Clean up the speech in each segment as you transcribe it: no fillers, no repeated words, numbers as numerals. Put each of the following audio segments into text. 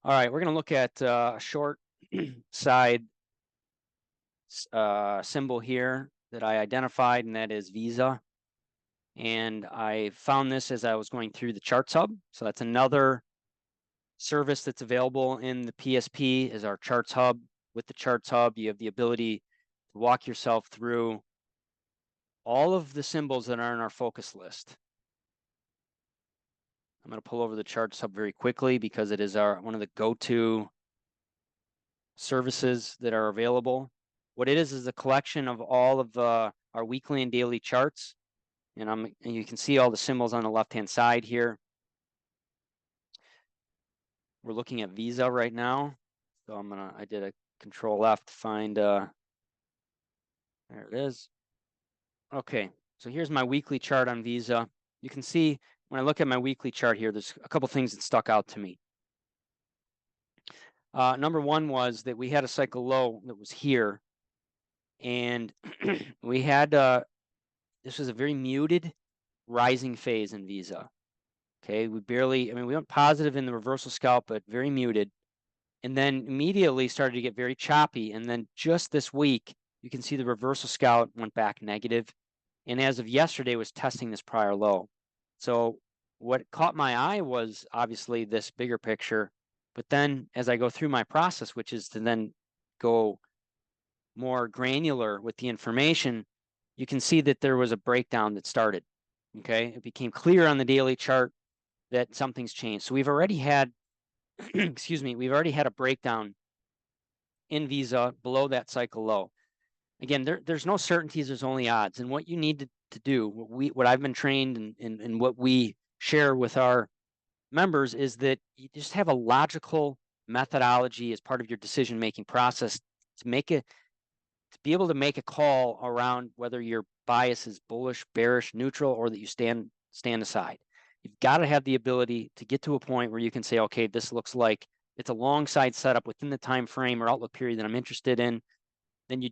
All right, we're going to look at a short side symbol here that I identified, and that is Visa. And I found this as I was going through the Charts Hub. So that's another service that's available in the PSP is our Charts Hub. With the Charts Hub, you have the ability to walk yourself through all of the symbols that are in our focus list. I'm going to pull over the Charts Hub very quickly because it is one of the go-to services that are available. What it is a collection of all of our weekly and daily charts. And you can see all the symbols on the left-hand side here. We're looking at Visa right now. So I did a Control F to find, there it is. Okay, so here's my weekly chart on Visa. You can see when I look at my weekly chart here, there's a couple things that stuck out to me. Number one was that we had a cycle low that was here. And we had, this was a very muted rising phase in Visa. Okay, we went positive in the reversal scalp, but very muted. And then immediately started to get very choppy. And then just this week, you can see the reversal scalp went back negative. And as of yesterday, was testing this prior low. So what caught my eye was obviously this bigger picture. But then as I go through my process, which is to then go more granular with the information, you can see that there was a breakdown that started. Okay, it became clear on the daily chart that something's changed. So we've already had, excuse me, we've already had a breakdown in Visa below that cycle low. Again, there's no certainties, there's only odds. And what you need to do, what I've been trained and what we share with our members is that you just have a logical methodology as part of your decision-making process to be able to make a call around whether your bias is bullish, bearish, neutral, or that you stand aside. You've got to have the ability to get to a point where you can say, okay, this looks like it's a long side setup within the time frame or outlook period that I'm interested in. Then you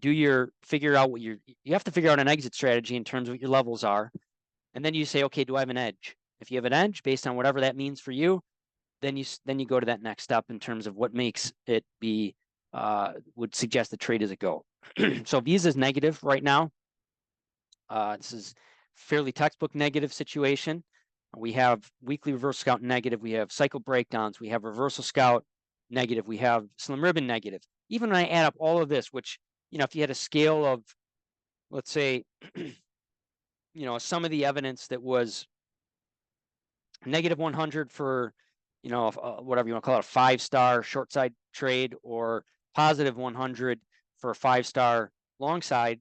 figure out you have to figure out an exit strategy in terms of what your levels are. And then you say, okay, do I have an edge? If you have an edge based on whatever that means for you, then you go to that next step in terms of what makes it be, would suggest the trade as a go. So Visa is negative right now. This is fairly textbook negative situation. We have weekly reversal scout negative. We have cycle breakdowns. We have reversal scout negative. We have slim ribbon negative. Even when I add up all of this, which, if you had a scale of, let's say, some of the evidence that was negative 100 for, whatever you want to call it, a 5-star short side trade, or positive 100 for a 5-star long side,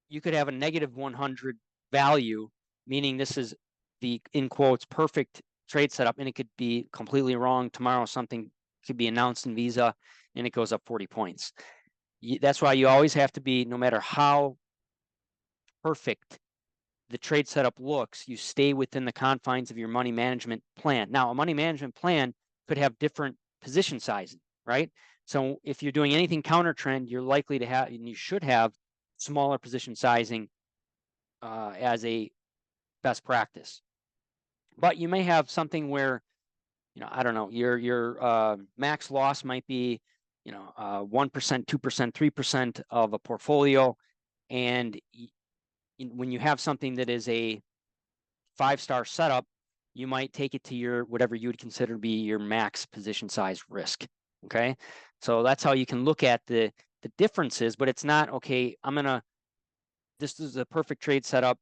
you could have a negative 100 value, meaning this is the, in quotes, perfect trade setup, and it could be completely wrong. Tomorrow, something could be announced in Visa and it goes up 40 points. That's why you always have to be, no matter how perfect the trade setup looks, you stay within the confines of your money management plan. Now, a money management plan could have different position sizing, right? So if you're doing anything counter trend, you're likely to have, and you should have, smaller position sizing as a best practice. But you may have something where, I don't know, your max loss might be, 1%, 2%, 3% of a portfolio. And when you have something that is a 5-star setup, you might take it to your, whatever you would consider to be your max position size risk. Okay. So that's how you can look at the differences, but it's not, okay, this is a perfect trade setup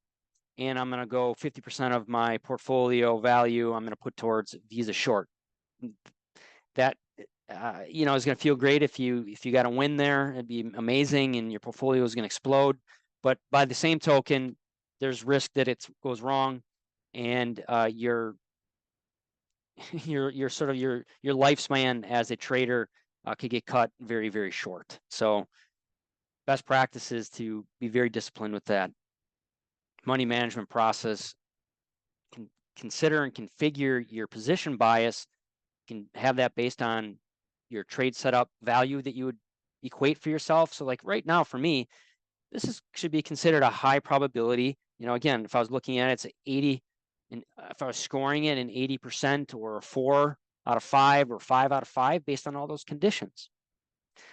and I'm going to go 50% of my portfolio value I'm going to put towards Visa short. That, is going to feel great if you got a win there. It'd be amazing and your portfolio is going to explode. But by the same token, there's risk that it goes wrong, and your sort of your lifespan as a trader could get cut very, very short. So best practice is to be very disciplined with that money management process. Consider and configure your position bias. You can have that based on your trade setup value that you would equate for yourself. So like right now for me, this should be considered a high probability. Again, if I was looking at it, it's 80, and if I was scoring it an 80% or a 4, out of 5 or 5 out of 5 based on all those conditions.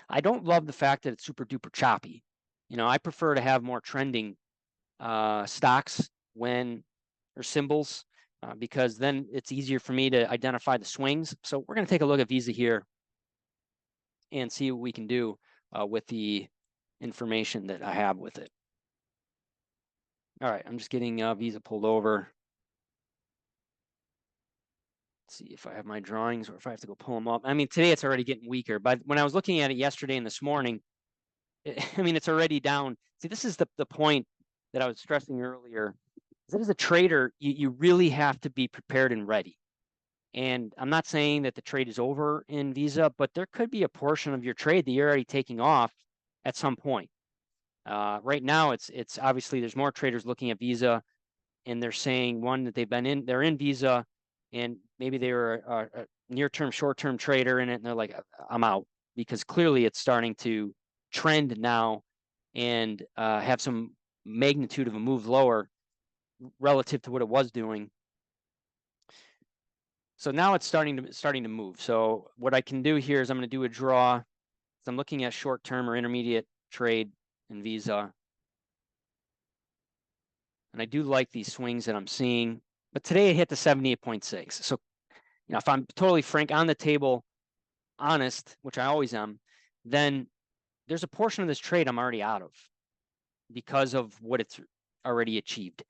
I don't love the fact that it's super duper choppy. I prefer to have more trending stocks or symbols because then it's easier for me to identify the swings. So we're going to take a look at Visa here and see what we can do with the information that I have with it. All right, I'm just getting Visa pulled over. Let's see if I have my drawings or if I have to go pull them up. I mean, today it's already getting weaker, but when I was looking at it yesterday and this morning, it's already down. See, this is the point that I was stressing earlier. That as a trader, you really have to be prepared and ready. And I'm not saying that the trade is over in Visa, but there could be a portion of your trade that you're already taking off at some point. Right now, it's obviously there's more traders looking at Visa, and they're saying that they're in Visa, and maybe they were a near-term, short-term trader in it, and they're like, I'm out, because clearly it's starting to trend now and have some magnitude of a move lower relative to what it was doing. So now it's starting to move. So what I can do here is I'm going to do a draw. So I'm looking at short-term or intermediate trade in Visa. And I do like these swings that I'm seeing. But today it hit the 78.6. So, if I'm totally frank, on the table, honest, which I always am, then there's a portion of this trade I'm already out of because of what it's already achieved.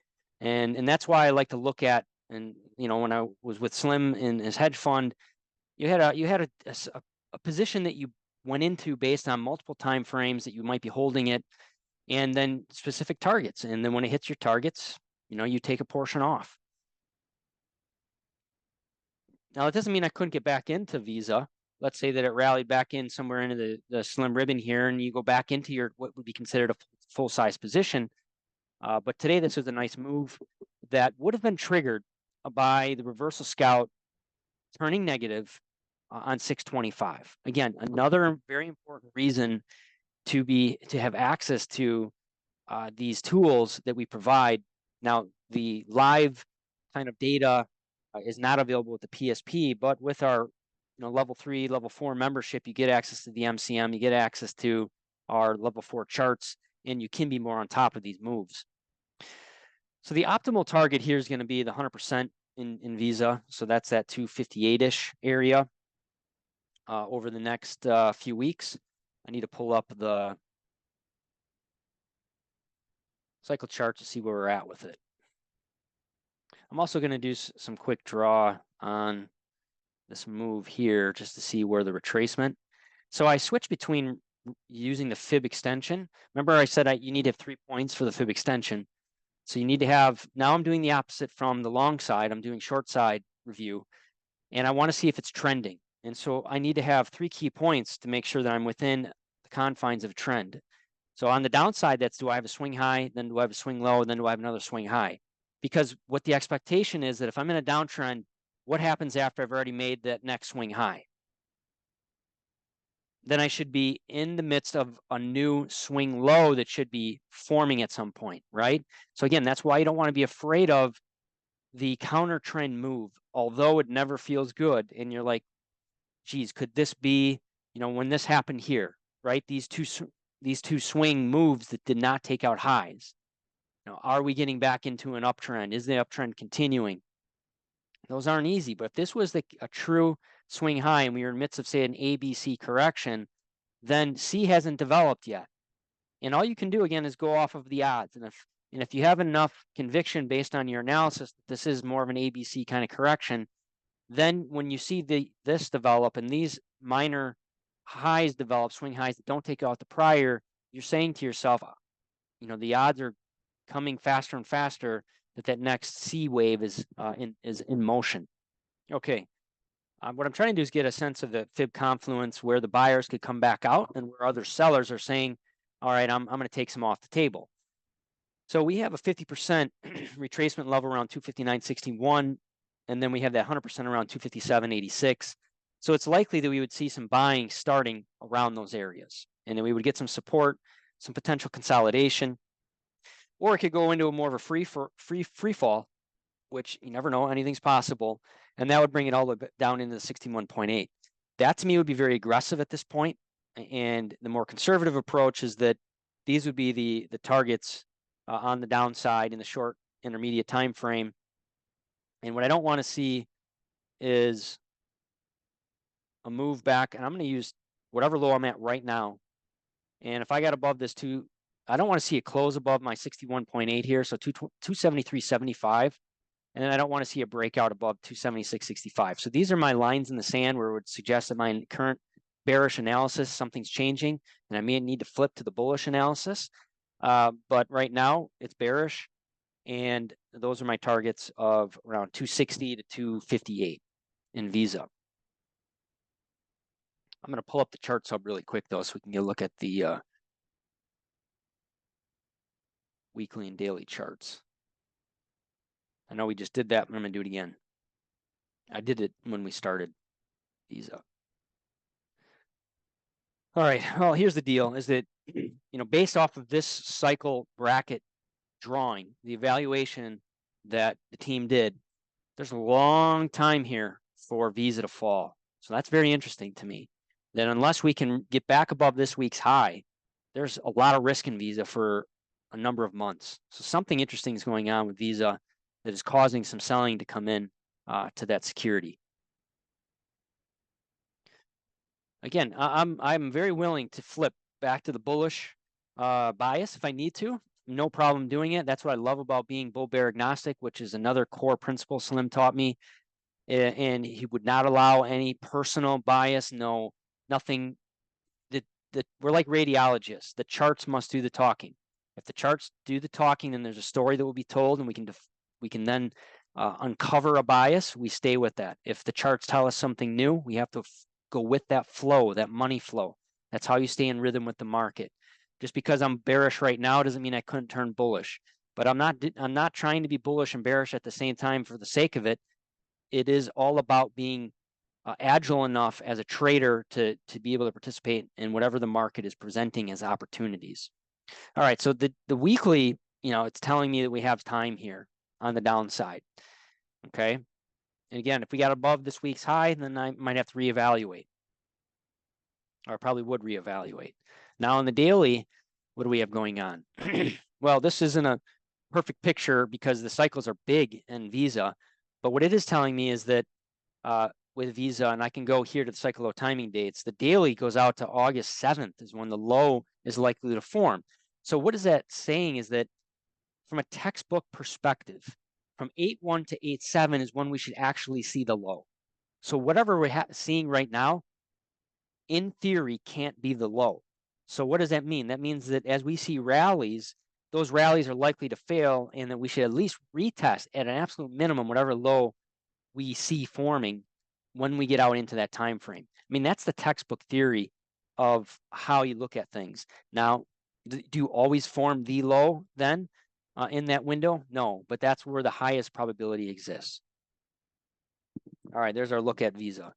And that's why I like to look at, and when I was with Slim in his hedge fund, you had a position that you went into based on multiple time frames that you might be holding it, and then specific targets. And then when it hits your targets, you take a portion off. Now, it doesn't mean I couldn't get back into Visa. Let's say that it rallied back in somewhere into the slim ribbon here, and you go back into your what would be considered a full-size position. But today, this was a nice move that would have been triggered by the reversal scout turning negative on 625. Again, another very important reason to have access to these tools that we provide. Now, the live kind of data is not available with the PSP, but with our level 3, level 4 membership, you get access to the MCM, you get access to our level 4 charts, and you can be more on top of these moves. So the optimal target here is going to be the 100% in Visa. So that's that 258-ish area over the next few weeks. I need to pull up the cycle chart to see where we're at with it. I'm also going to do some quick draw on this move here just to see where the retracement. So I switched between using the fib extension. Remember I said you need to have 3 points for the fib extension. So you need to have, now I'm doing the opposite from the long side. I'm doing short side review, and I want to see if it's trending. And so I need to have 3 key points to make sure that I'm within the confines of trend. So on the downside, that's do I have a swing high, then do I have a swing low, and then do I have another swing high? Because what the expectation is that if I'm in a downtrend, what happens after I've already made that next swing high? Then I should be in the midst of a new swing low that should be forming at some point, right? So again, that's why you don't want to be afraid of the counter trend move, although it never feels good. And you're like, geez, could this be, when this happened here, right? These two swing moves that did not take out highs. Are we getting back into an uptrend? Is the uptrend continuing? Those aren't easy, but if this was a true swing high and we were in the midst of, say, an ABC correction, then C hasn't developed yet. And all you can do, again, is go off of the odds. And if you have enough conviction based on your analysis that this is more of an ABC kind of correction, then when you see this develop and these minor highs develop, swing highs that don't take out the prior, you're saying to yourself, the odds are coming faster and faster that next C wave is in motion. Okay. What I'm trying to do is get a sense of the fib confluence where the buyers could come back out and where other sellers are saying, all right, I'm going to take some off the table. So we have a 50% retracement level around 259.61, and then we have that 100% around 257.86. So it's likely that we would see some buying starting around those areas, and then we would get some support, some potential consolidation, or it could go into a more of a free fall, which you never know, anything's possible. and that would bring it all the way down into the 61.8. That to me would be very aggressive at this point. And the more conservative approach is that these would be the targets on the downside in the short intermediate time frame. And what I don't want to see is a move back, and I'm going to use whatever low I'm at right now. And if I got above this I don't want to see it close above my 61.8 here, so 273.75. And then I don't want to see a breakout above 276.65. So these are my lines in the sand where it would suggest that my current bearish analysis, something's changing, and I may need to flip to the bullish analysis. But right now it's bearish, and those are my targets of around 260 to 258 in Visa. I'm going to pull up the charts hub really quick though, so we can get a look at the weekly and daily charts. I know we just did that, but I'm going to do it again. I did it when we started Visa. All right, well, here's the deal, is that, based off of this cycle bracket drawing, the evaluation that the team did, there's a long time here for Visa to fall. So that's very interesting to me, that unless we can get back above this week's high, there's a lot of risk in Visa for a number of months. So something interesting is going on with Visa that is causing some selling to come in to that security. Again, I'm very willing to flip back to the bullish bias if I need to. No problem doing it. That's what I love about being bull bear agnostic, which is another core principle Slim taught me. And he would not allow any personal bias. No, nothing. We're like radiologists. The charts must do the talking. If the charts do the talking, then there's a story that will be told, and we can then uncover a bias. We stay with that. If the charts tell us something new, we have to go with that flow, that money flow. That's how you stay in rhythm with the market. Just because I'm bearish right now doesn't mean I couldn't turn bullish. But I'm not trying to be bullish and bearish at the same time for the sake of it. It is all about being agile enough as a trader to be able to participate in whatever the market is presenting as opportunities. All right, so the weekly, it's telling me that we have time here on the downside. Okay. And again, if we got above this week's high, then I might have to reevaluate, or I probably would reevaluate. Now on the daily, what do we have going on? Well, this isn't a perfect picture because the cycles are big in Visa, but what it is telling me is that with Visa, and I can go here to the cycle low timing dates, the daily goes out to August 7th is when the low is likely to form. So what is that saying is that from a textbook perspective, from 8.1 to 8.7 is when we should actually see the low. So whatever we're seeing right now, in theory, can't be the low. So what does that mean? That means that as we see rallies, those rallies are likely to fail, and that we should at least retest at an absolute minimum whatever low we see forming when we get out into that time frame. I mean, that's the textbook theory of how you look at things. Now, do you always form the low then in that window? No, but that's where the highest probability exists. All right, there's our look at Visa.